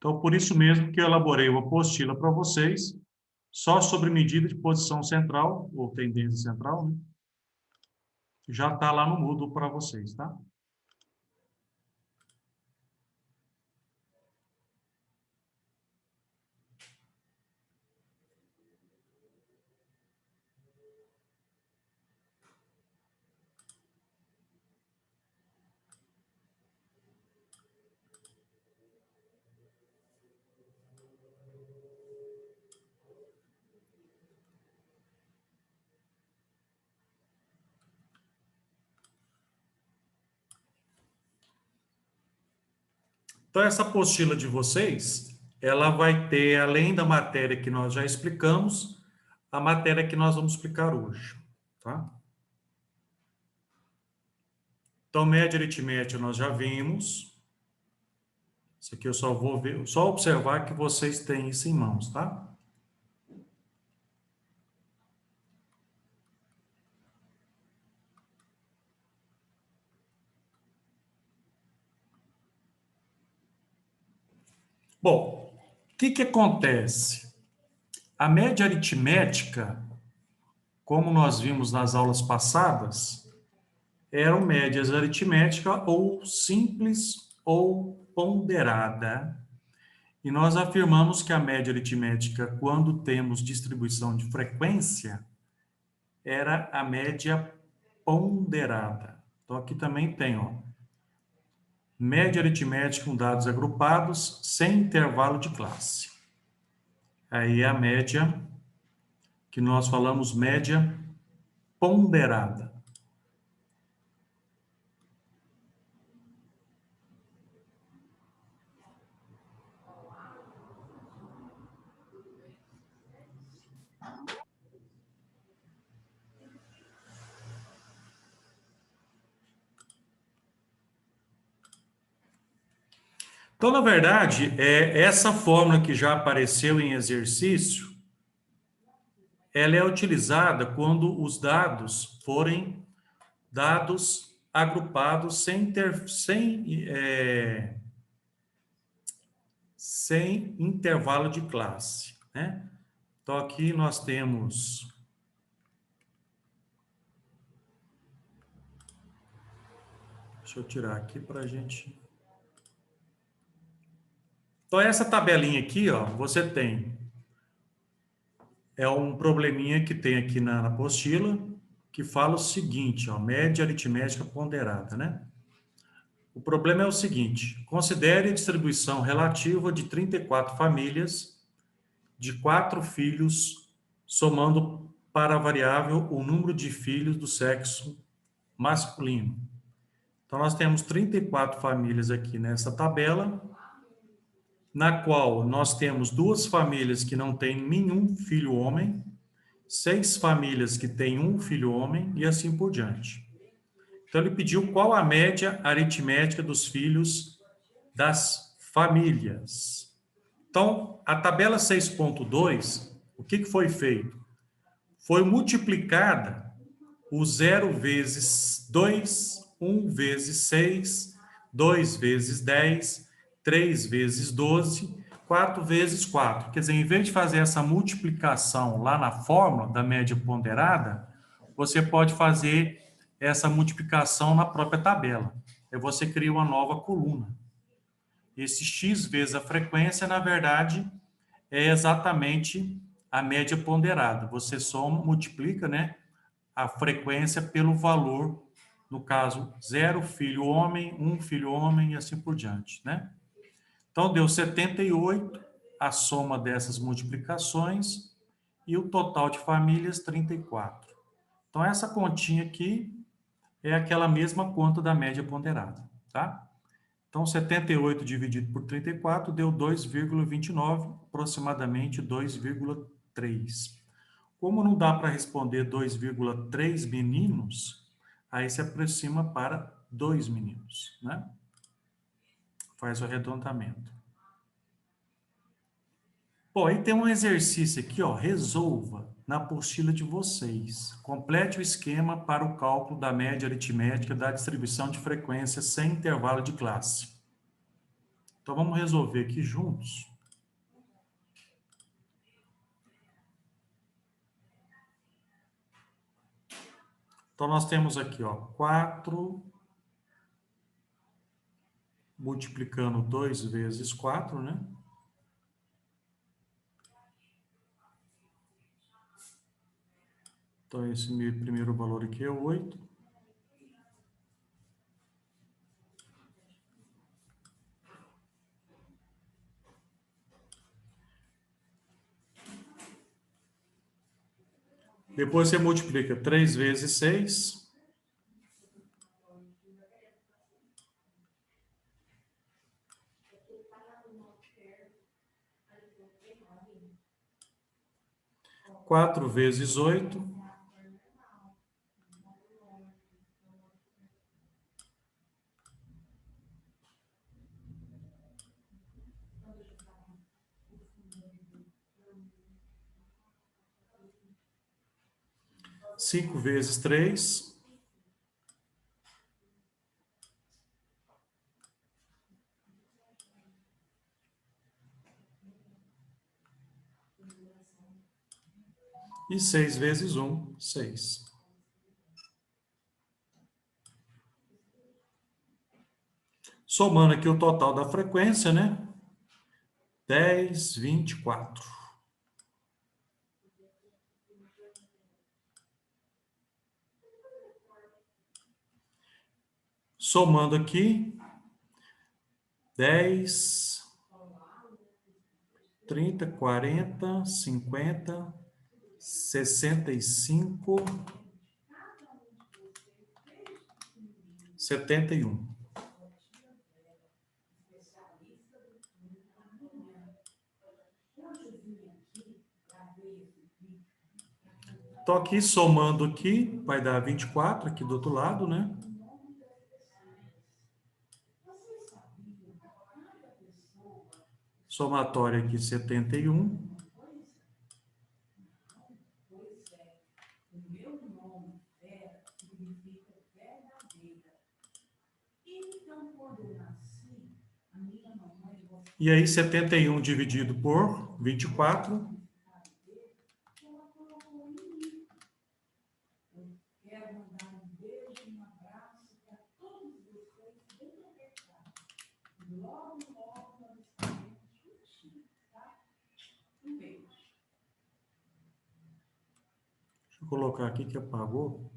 Então, por isso mesmo que eu elaborei uma apostila para vocês, só sobre medida de posição central, ou tendência central, né? Já está lá no Moodle para vocês, tá? Então, essa apostila de vocês, ela vai ter, além da matéria que nós já explicamos, a matéria que nós vamos explicar hoje, tá? Então, média aritmética nós já vimos. Isso aqui eu só vou ver, só observar que vocês têm isso em mãos, tá? Bom, o que que acontece? A média aritmética, como nós vimos nas aulas passadas, eram médias aritmética ou simples ou ponderada. E nós afirmamos que a média aritmética, quando temos distribuição de frequência, era a média ponderada. Então, aqui também tem, ó, média aritmética com dados agrupados, sem intervalo de classe. Aí é a média, que nós falamos média ponderada. Então, na verdade, essa fórmula que já apareceu em exercício, ela é utilizada quando os dados forem dados agrupados sem intervalo de classe, né? Então, aqui nós temos... Deixa eu tirar aqui para a gente... Então, essa tabelinha aqui, ó, você tem... É um probleminha que tem aqui na apostila, que fala o seguinte, ó, média aritmética ponderada, né? O problema é o seguinte: considere a distribuição relativa de 34 famílias de 4 filhos, somando para a variável o número de filhos do sexo masculino. Então, nós temos 34 famílias aqui nessa tabela, na qual nós temos 2 famílias que não têm nenhum filho homem, 6 famílias que têm um filho homem e assim por diante. Então, ele pediu qual a média aritmética dos filhos das famílias. Então, a tabela 6.2, o que foi feito? Foi multiplicada o 0 vezes 2, 1 vezes 6, 2 vezes 10, 3 vezes 12, 4 vezes 4. Quer dizer, em vez de fazer essa multiplicação lá na fórmula da média ponderada, você pode fazer essa multiplicação na própria tabela. Aí você cria uma nova coluna. Esse x vezes a frequência, na verdade, é exatamente a média ponderada. Você soma, multiplica, né, a frequência pelo valor, no caso, 0 filho homem, 1 filho homem e assim por diante, né? Então, deu 78, a soma dessas multiplicações, e o total de famílias, 34. Então, essa continha aqui é aquela mesma conta da média ponderada, tá? Então, 78 dividido por 34 deu 2,29, aproximadamente 2,3. Como não dá para responder 2,3 meninos, aí se aproxima para 2 meninos, né? Faz o arredondamento. Bom, aí tem um exercício aqui, ó, resolva na apostila de vocês. Complete o esquema para o cálculo da média aritmética da distribuição de frequência sem intervalo de classe. Então, vamos resolver aqui juntos. Então, nós temos aqui, ó, 4 multiplicando 2 vezes 4, né? Então, esse meu primeiro valor aqui é 8. Depois você multiplica 3 vezes 6. Quatro vezes 8. Cinco vezes 3. E 6 vezes 1, 6. Somando aqui o total da frequência, né? 10, 24. Somando aqui, 10, 30, 40, 50, 65, 71. Então, aqui, somando aqui, vai dar 24 aqui do outro lado, né? Somatório aqui, 71. E aí, 71 dividido por 24. Deixa eu colocar aqui que apagou.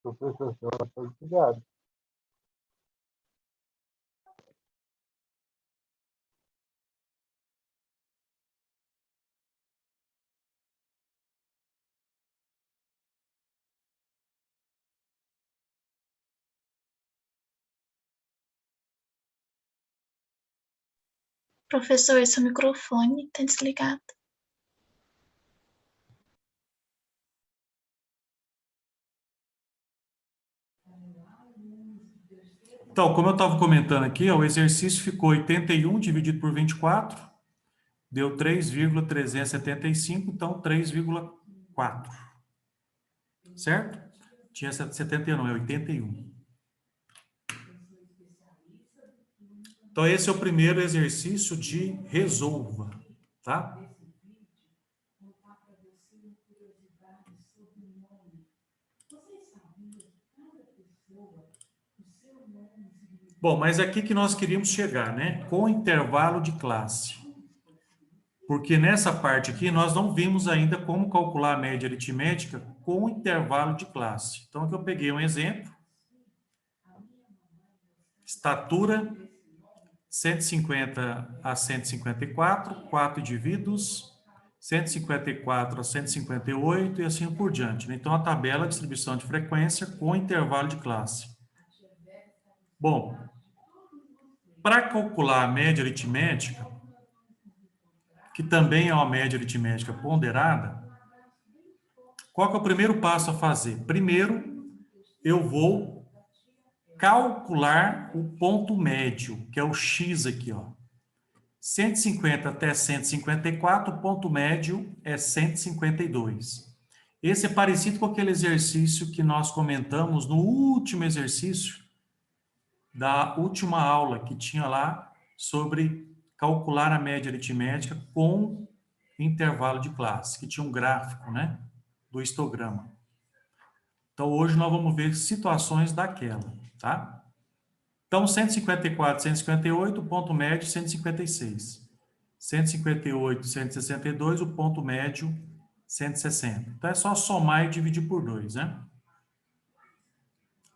Professor, obrigado. Professor, seu microfone está desligado. Então, como eu estava comentando aqui, ó, o exercício ficou 81 dividido por 24, deu 3,375, então 3,4. Certo? Tinha 70 não, é 81. Então, esse é o primeiro exercício de resolva, tá? Bom, mas aqui que nós queríamos chegar, né? Com intervalo de classe. Porque nessa parte aqui nós não vimos ainda como calcular a média aritmética com intervalo de classe. Então, aqui eu peguei um exemplo. Estatura 150 a 154, 4 indivíduos, 154 a 158 e assim por diante, né? Então, a tabela de distribuição de frequência com intervalo de classe. Bom, para calcular a média aritmética, que também é uma média aritmética ponderada, qual que é o primeiro passo a fazer? Primeiro, eu vou calcular o ponto médio, que é o x aqui, ó. 150 até 154, o ponto médio é 152. Esse é parecido com aquele exercício que nós comentamos no último exercício da última aula, que tinha lá sobre calcular a média aritmética com intervalo de classe, que tinha um gráfico, né, do histograma. Então, hoje nós vamos ver situações daquela, tá? Então, 154, 158, o ponto médio 156. 158, 162, o ponto médio 160. Então, é só somar e dividir por 2, né?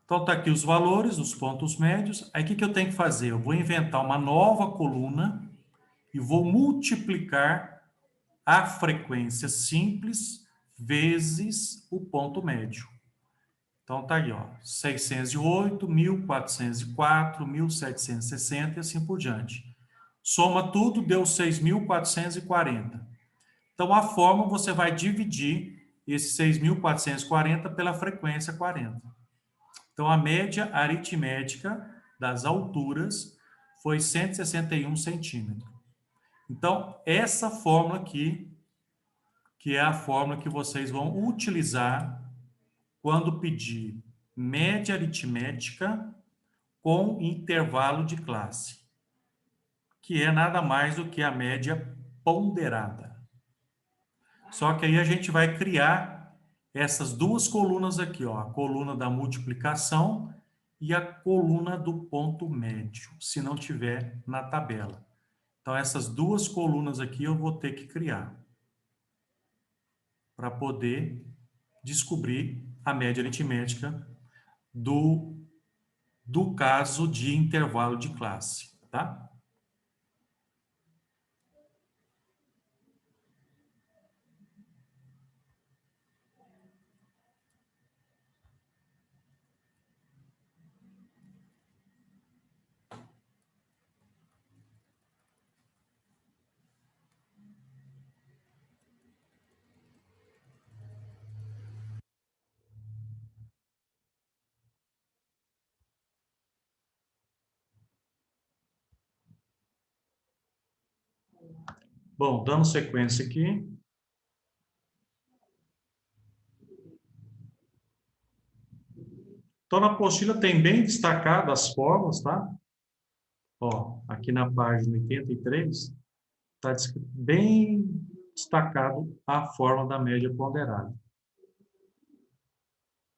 Então, tá aqui os valores, os pontos médios. Aí, o que eu tenho que fazer? Eu vou inventar uma nova coluna e vou multiplicar a frequência simples vezes o ponto médio. Então, tá aí, ó, 608, 1404, 1760 e assim por diante. Soma tudo, deu 6.440. Então, a forma você vai dividir esse 6.440 pela frequência 40. Então, a média aritmética das alturas foi 161 centímetros. Então, essa fórmula aqui, que é a fórmula que vocês vão utilizar quando pedir média aritmética com intervalo de classe, que é nada mais do que a média ponderada. Só que aí a gente vai criar essas duas colunas aqui, ó, a coluna da multiplicação e a coluna do ponto médio, se não tiver na tabela. Então, essas duas colunas aqui eu vou ter que criar para poder descobrir a média aritmética do caso de intervalo de classe, tá? Bom, dando sequência aqui. Então, na apostila tem bem destacado as formas, tá? Ó, aqui na página 83, está bem destacado a forma da média ponderada.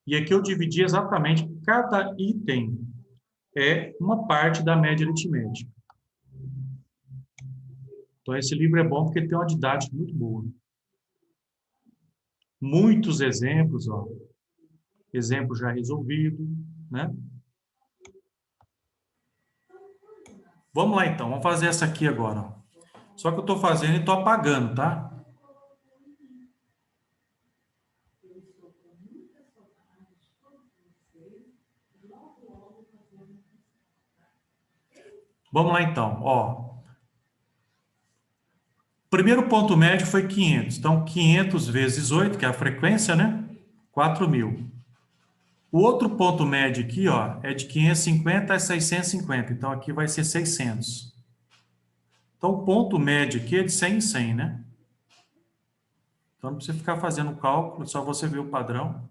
E aqui eu dividi exatamente, cada item é uma parte da média aritmética. Então, esse livro é bom porque tem uma didática muito boa. Muitos exemplos, ó. Exemplo já resolvido, né? Vamos lá, então. Vamos fazer essa aqui agora, ó. Só que eu estou fazendo e estou apagando, tá? Vamos lá, então. Ó, primeiro ponto médio foi 500. Então, 500 vezes 8, que é a frequência, né? 4.000. O outro ponto médio aqui, ó, é de 550 a 650. Então, aqui vai ser 600. Então, o ponto médio aqui é de 100 em 100, né? Então, não precisa ficar fazendo o cálculo, é só você ver o padrão.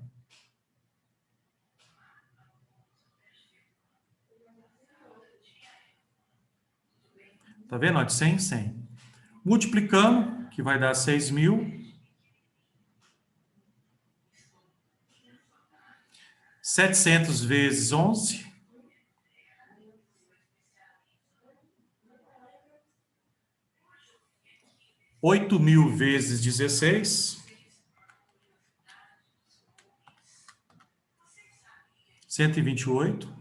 Tá vendo? Ó, de 100 em 100. Multiplicando, que vai dar 6.000. 700 vezes 11. 8.000 vezes 16. 128.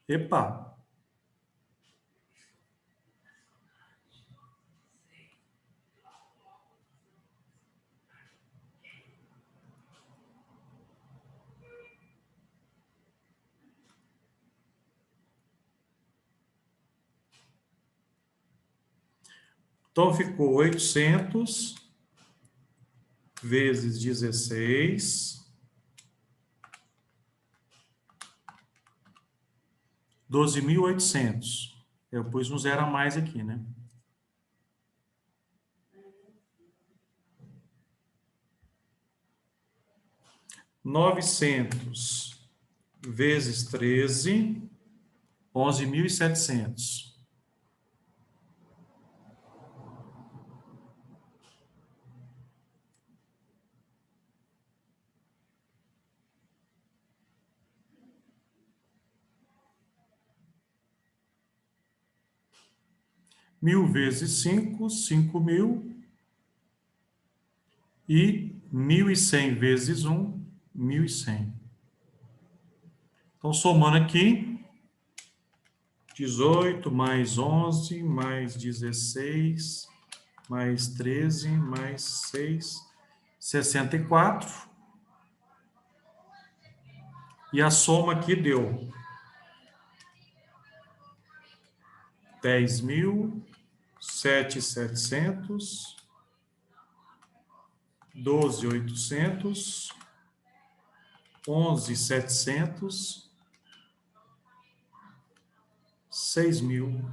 Epa! Então, ficou 800 vezes 16, 12.800. Eu pus um zero a mais aqui, né? Novecentos vezes 13, 11.700. Mil vezes 5, 5.000. E 1.100 vezes 1, 1.100. Então, somando aqui, 18 mais 11, mais 16, mais 13, mais 6, 64. E a soma aqui deu 10.000, 7.700, 12.800, 11.700, 6.000.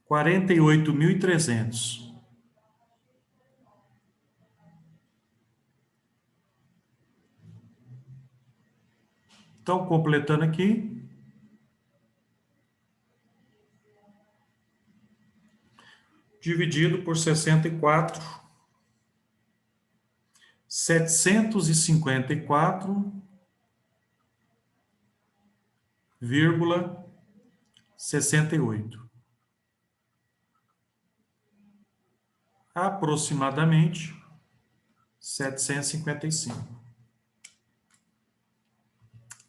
$48.300. Então, completando aqui, dividido por 64, 754,68. Aproximadamente 755.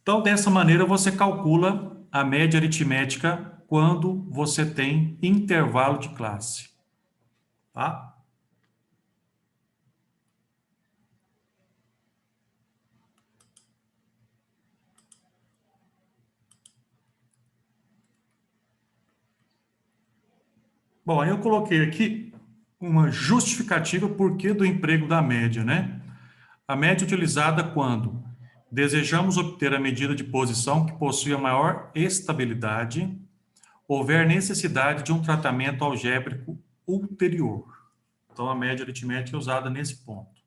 Então, dessa maneira, você calcula a média aritmética quando você tem intervalo de classe. Tá? Bom, aí eu coloquei aqui uma justificativa por que do emprego da média, né? A média é utilizada quando desejamos obter a medida de posição que possui a maior estabilidade, houver necessidade de um tratamento algébrico ulterior. Então, a média aritmética é usada nesse ponto.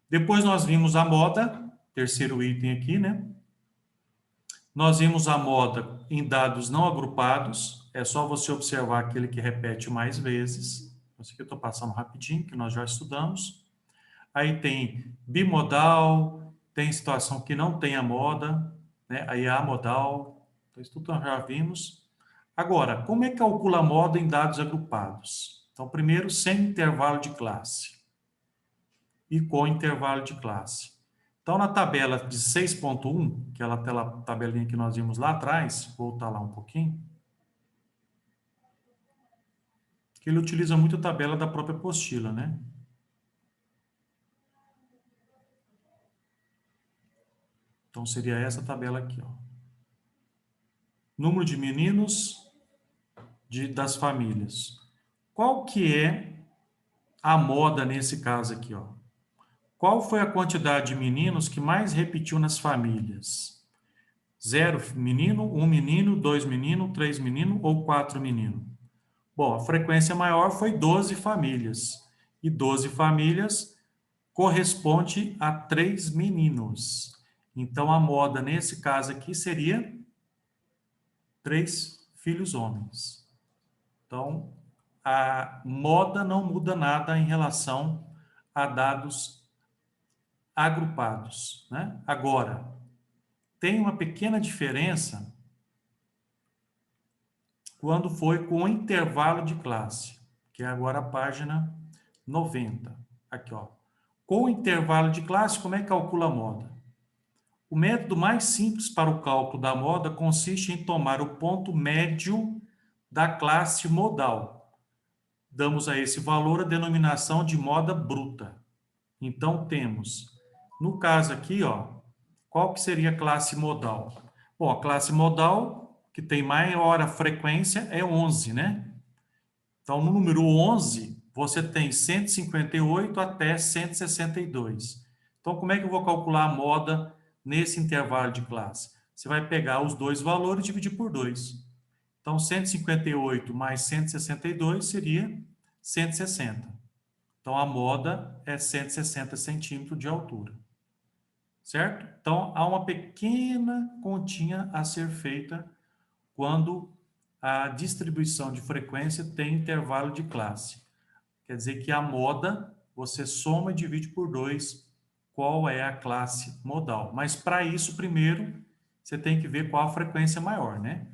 Depois nós vimos a moda, terceiro item aqui, né? Nós vimos a moda em dados não agrupados, é só você observar aquele que repete mais vezes. Isso aqui eu estou passando rapidinho, que nós já estudamos. Aí tem bimodal, tem situação que não tem a moda, né? Aí amodal, então isso tudo nós já vimos. Agora, como é que calcula a moda em dados agrupados? Então, primeiro, sem intervalo de classe e com intervalo de classe. Então, na tabela de 6.1, que é aquela tabelinha que nós vimos lá atrás, vou voltar lá um pouquinho, que ele utiliza muito a tabela da própria apostila, né? Então, seria essa tabela aqui, ó. Número de meninos das famílias. Qual que é a moda nesse caso aqui, ó? Qual foi a quantidade de meninos que mais repetiu nas famílias? 0 menino, 1 menino, 2 menino, 3 menino ou 4 menino? Bom, a frequência maior foi 12 famílias. E 12 famílias corresponde a 3 meninos. Então, a moda nesse caso aqui seria 3 filhos homens. Então, a moda não muda nada em relação a dados agrupados, né? Agora, tem uma pequena diferença quando foi com o intervalo de classe, que é agora a página 90. Aqui, ó. Com o intervalo de classe, como é que calcula a moda? O método mais simples para o cálculo da moda consiste em tomar o ponto médio da classe modal. Damos a esse valor a denominação de moda bruta. Então, temos, no caso aqui, ó, qual que seria a classe modal? Bom, a classe modal, que tem maior a frequência, é 11, né? Então, no número 11, você tem 158 até 162. Então, como é que eu vou calcular a moda nesse intervalo de classe? Você vai pegar os dois valores e dividir por 2. Então, 158 mais 162 seria 160. Então, a moda é 160 centímetros de altura. Certo? Então, há uma pequena continha a ser feita quando a distribuição de frequência tem intervalo de classe. Quer dizer que a moda, você soma e divide por 2 qual é a classe modal. Mas, para isso, primeiro, você tem que ver qual a frequência maior, né?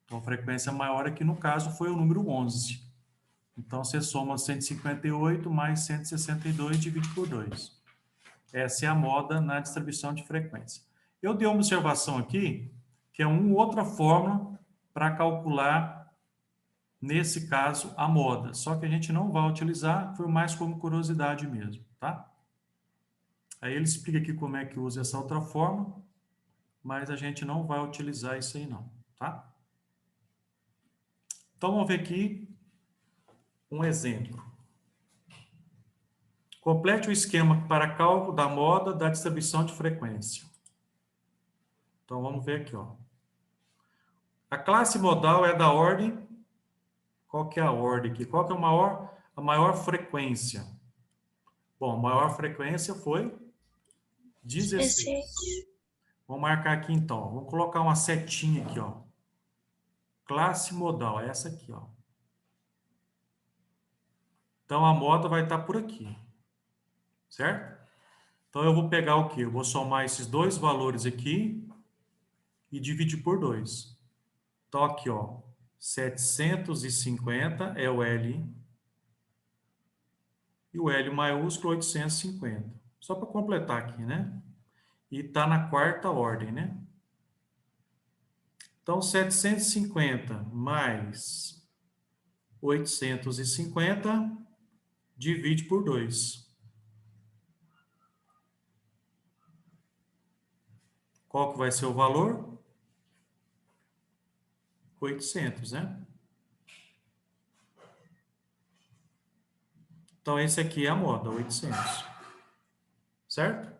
Então, a frequência maior aqui, no caso, foi o número 11. Então, você soma 158 mais 162 e divide por 2. Essa é a moda na distribuição de frequência. Eu dei uma observação aqui, que é uma outra fórmula para calcular, nesse caso, a moda. Só que a gente não vai utilizar, foi mais como curiosidade mesmo, tá? Aí ele explica aqui como é que usa essa outra forma, mas a gente não vai utilizar isso aí não, tá? Então, vamos ver aqui um exemplo. Complete o esquema para cálculo da moda da distribuição de frequência. Então, vamos ver aqui, ó. A classe modal é da ordem. Qual que é a ordem aqui? Qual que é a maior frequência? Bom, a maior frequência foi 16. 16. Vamos marcar aqui, então. Vamos colocar uma setinha aqui, ó. Classe modal, essa aqui, ó. Então, a moda vai estar por aqui. Certo? Então, eu vou pegar o quê? Eu vou somar esses dois valores aqui e dividir por 2. Então, aqui, ó. 750 é o L. E o L maiúsculo 850. Só para completar aqui, né? E está na quarta ordem, né? Então, 750 mais 850 divide por 2. Qual que vai ser o valor? 800, né? Então, esse aqui é a moda, 800. Certo?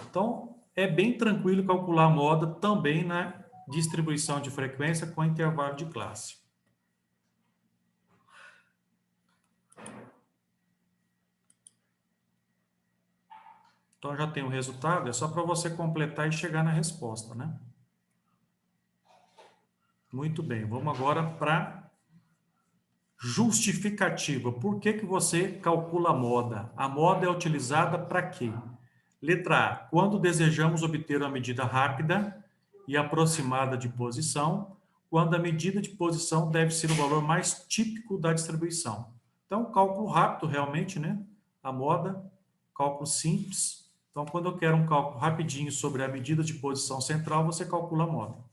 Então, é bem tranquilo calcular a moda também na distribuição de frequência com intervalo de classe. Então, já tem o resultado, é só para você completar e chegar na resposta, né? Muito bem, vamos agora para justificativa. Por que que você calcula a moda? A moda é utilizada para quê? Letra A, quando desejamos obter uma medida rápida e aproximada de posição, quando a medida de posição deve ser o valor mais típico da distribuição. Então, cálculo rápido realmente, né? A moda, cálculo simples. Então, quando eu quero um cálculo rapidinho sobre a medida de posição central, você calcula a moda.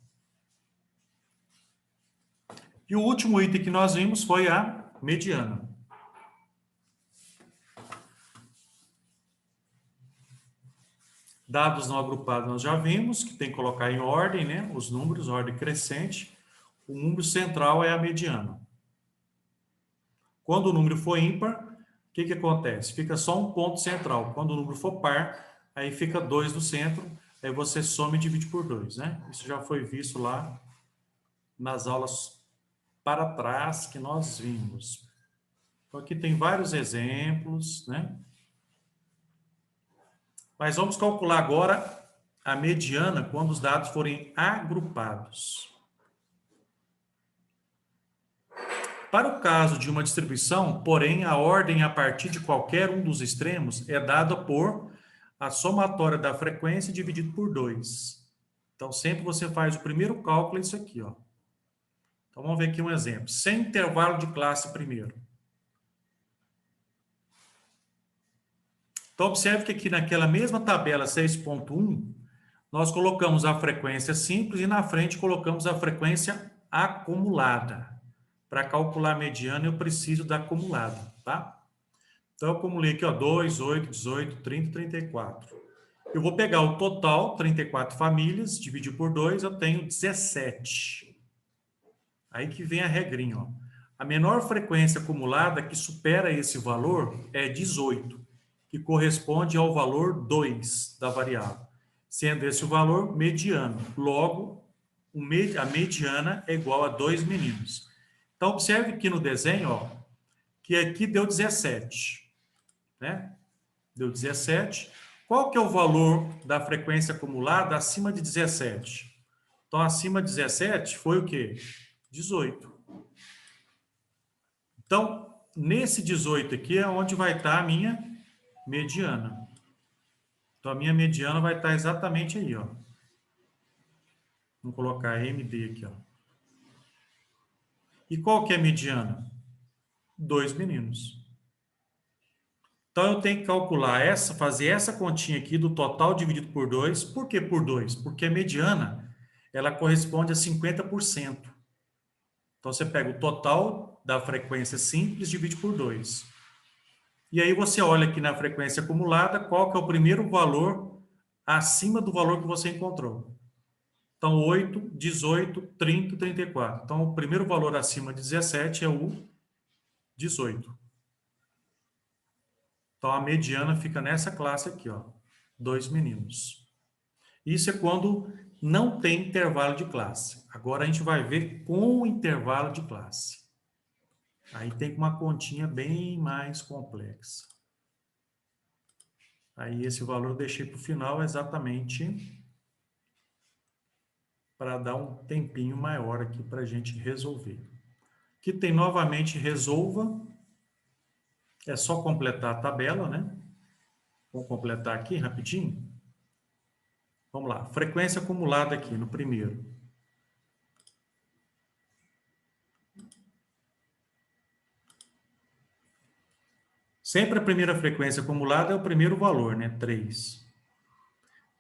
E o último item que nós vimos foi a mediana. Dados não agrupados nós já vimos, que tem que colocar em ordem, né? Os números, ordem crescente. O número central é a mediana. Quando o número for ímpar, o que que acontece? Fica só um ponto central. Quando o número for par, aí fica 2 no centro, aí você soma e divide por 2, né? Isso já foi visto lá nas aulas para trás que nós vimos. Então, aqui tem vários exemplos, né? Mas vamos calcular agora a mediana quando os dados forem agrupados. Para o caso de uma distribuição, porém, a ordem a partir de qualquer um dos extremos é dada por a somatória da frequência dividido por 2. Então, sempre você faz o primeiro cálculo, é isso aqui, ó. Então, vamos ver aqui um exemplo. Sem intervalo de classe primeiro. Então, observe que aqui naquela mesma tabela 6.1, nós colocamos a frequência simples e na frente colocamos a frequência acumulada. Para calcular a mediana, eu preciso da acumulada, tá? Então, eu acumulei aqui, ó, 2, 8, 18, 30, 34. Eu vou pegar o total, 34 famílias, dividir por 2, eu tenho 17. Aí que vem a regrinha, ó. A menor frequência acumulada que supera esse valor é 18, que corresponde ao valor 2 da variável, sendo esse o valor mediano. Logo, a mediana é igual a 2 meninos. Então, observe aqui no desenho, ó, que aqui deu 17, né? Deu 17. Qual que é o valor da frequência acumulada acima de 17? Então, acima de 17 foi o quê? 18. Então, nesse 18 aqui é onde vai estar a minha mediana. Então, a minha mediana vai estar exatamente aí, ó. Vamos colocar MD aqui, ó. E qual que é a mediana? 2 meninos. Então, eu tenho que calcular fazer essa continha aqui do total dividido por 2. Por que por 2? Porque a mediana, ela corresponde a 50%. Então, você pega o total da frequência simples, divide por 2. E aí você olha aqui na frequência acumulada, qual que é o primeiro valor acima do valor que você encontrou. Então, 8, 18, 30, 34. Então, o primeiro valor acima de 17 é o 18. Então, a mediana fica nessa classe aqui, ó. 2 meninos. Isso é quando não tem intervalo de classe. Agora, a gente vai ver com intervalo de classe. Aí tem uma continha bem mais complexa. Aí, esse valor eu deixei para o final exatamente para dar um tempinho maior aqui para a gente resolver. Aqui tem novamente resolva. É só completar a tabela, né? Vamos completar aqui rapidinho. Vamos lá. Frequência acumulada aqui no primeiro. Sempre a primeira frequência acumulada é o primeiro valor, né? 3.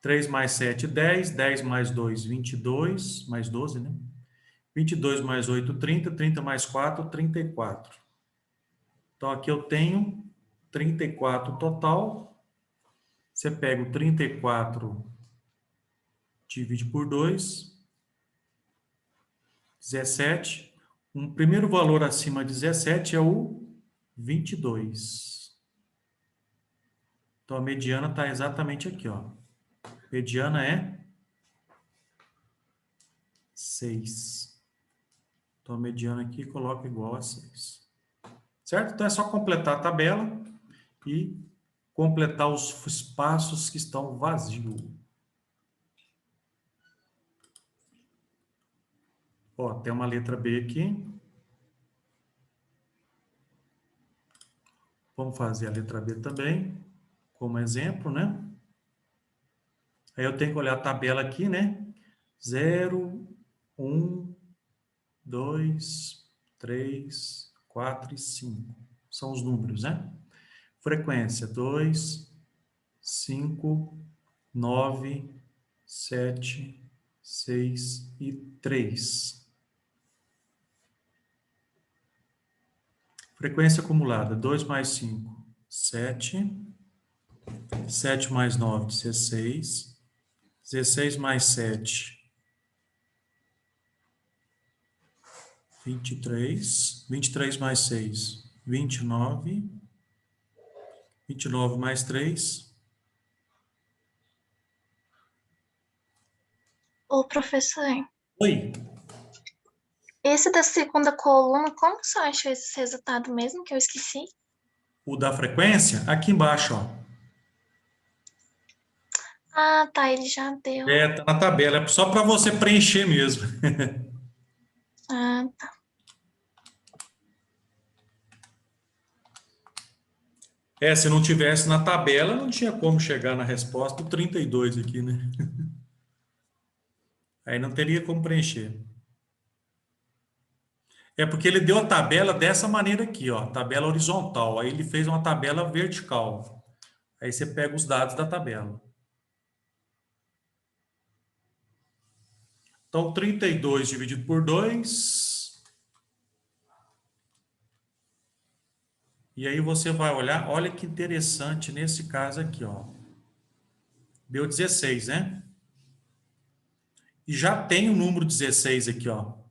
3 mais 7, 10. 10 mais 2, 22. Mais 12, né? 22 mais 8, 30. 30 mais 4, 34. Então, aqui eu tenho 34 total. Você pega o 34, divide por 2, 17. Um primeiro valor acima de 17 é o 22. Então, a mediana está exatamente aqui, ó. Mediana é 6. Então, a mediana aqui coloca igual a 6. Certo? Então, é só completar a tabela e completar os espaços que estão vazios. Ó, tem uma letra B aqui. Vamos fazer a letra B também, como exemplo, né? Aí eu tenho que olhar a tabela aqui, né? 0, 1, 2, 3, 4 e 5. São os números, né? Frequência 2, 5, 9, 7, 6 e 3. Frequência acumulada, 2 mais 5, 7. 7 mais 9, 16. 16 mais 7, 23. 23 mais 6, 29. 29 mais 3. Ô, professor, Oi, esse da segunda coluna, como que você achou esse resultado mesmo que eu esqueci? o da frequência, aqui embaixo, ó. Ah, tá, ele já deu. Tá na tabela, é só para você preencher mesmo. Ah, tá. Se não tivesse na tabela, não tinha como chegar na resposta do 32 aqui, né? Aí não teria como preencher. É porque ele deu a tabela dessa maneira aqui, ó, tabela horizontal. Aí ele fez uma tabela vertical. Aí você pega os dados da tabela. Então, 32 dividido por 2. E aí você vai olhar, olha que interessante nesse caso aqui, ó. Deu 16, né? E já tem o número 16 aqui, ó.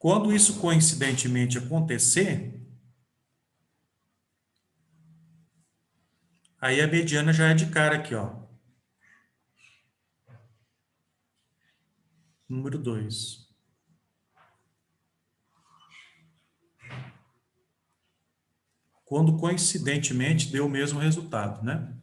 Quando isso coincidentemente acontecer, aí a mediana já é de cara aqui, ó. Número 2. Quando coincidentemente deu o mesmo resultado, né?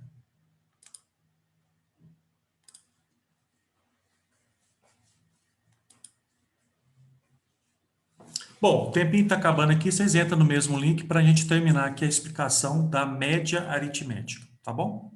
Bom, o tempinho está acabando aqui, vocês entram no mesmo link para a gente terminar aqui a explicação da média aritmética, tá bom?